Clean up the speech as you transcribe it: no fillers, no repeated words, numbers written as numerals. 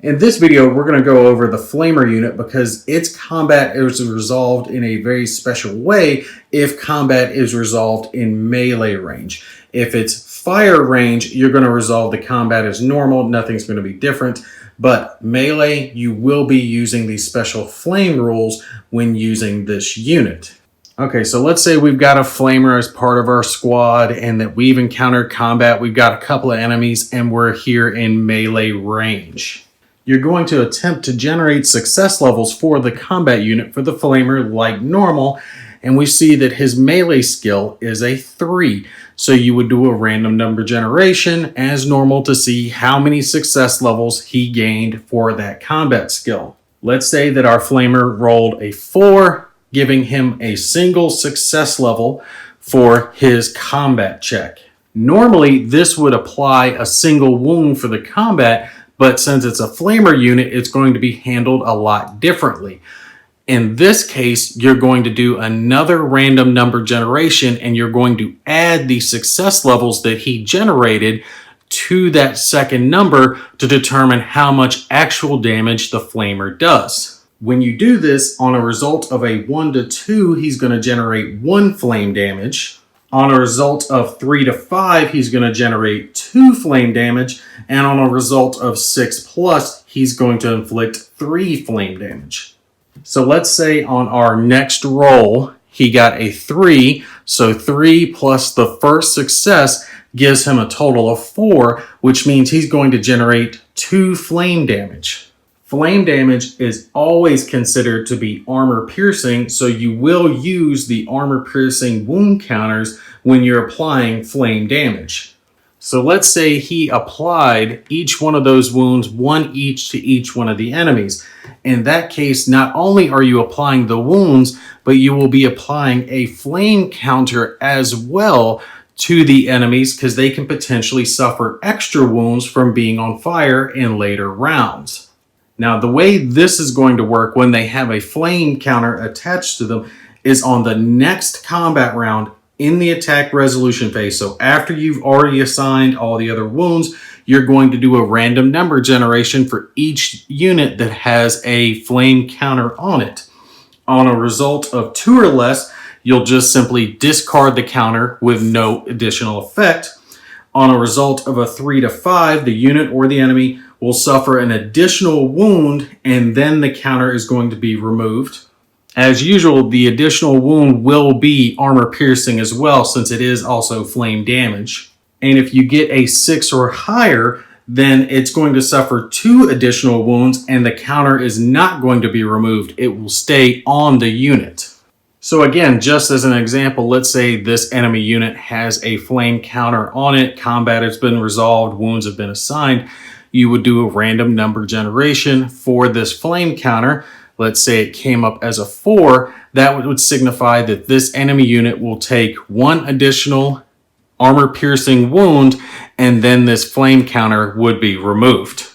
In this video, we're going to go over the Flamer unit because its combat is resolved in a very special way if combat is resolved in melee range. If it's fire range, you're going to resolve the combat as normal. Nothing's going to be different. But melee, you will be using these special flame rules when using this unit. Okay, so let's say we've got a Flamer as part of our squad and that we've encountered combat. We've got a couple of enemies and we're here in melee range. You're going to attempt to generate success levels for the combat unit for the Flamer like normal, and we see that his melee skill is a 3. So you would do a random number generation as normal to see how many success levels he gained for that combat skill. Let's say that our Flamer rolled a 4, giving him a single success level for his combat check. Normally, this would apply a single wound for the combat, but since it's a Flamer unit, it's going to be handled a lot differently. In this case, you're going to do another random number generation and you're going to add the success levels that he generated to that second number to determine how much actual damage the Flamer does. When you do this, on a result of a 1 to 2, he's going to generate 1 flame damage. On a result of 3 to 5, he's going to generate 2 flame damage. And on a result of 6+, he's going to inflict 3 flame damage. So let's say on our next roll, he got a 3. So 3 plus the first success gives him a total of 4, which means he's going to generate 2 flame damage. Flame damage is always considered to be armor piercing, so you will use the armor piercing wound counters when you're applying flame damage. So let's say he applied each one of those wounds, 1 each to each one of the enemies. In that case, not only are you applying the wounds, but you will be applying a flame counter as well to the enemies because they can potentially suffer extra wounds from being on fire in later rounds. Now, the way this is going to work when they have a flame counter attached to them is on the next combat round in the attack resolution phase. So after you've already assigned all the other wounds, you're going to do a random number generation for each unit that has a flame counter on it. On a result of 2 or less, you'll just simply discard the counter with no additional effect. On a result of a 3 to 5, the unit or the enemy will suffer an additional wound and then the counter is going to be removed. As usual, the additional wound will be armor piercing as well since it is also flame damage. And if you get a 6 or higher, then it's going to suffer 2 additional wounds and the counter is not going to be removed. It will stay on the unit. So again, just as an example, let's say this enemy unit has a flame counter on it, combat has been resolved, wounds have been assigned. You would do a random number generation for this flame counter. Let's say it came up as a 4. That would signify that this enemy unit will take 1 additional armor piercing wound and then this flame counter would be removed.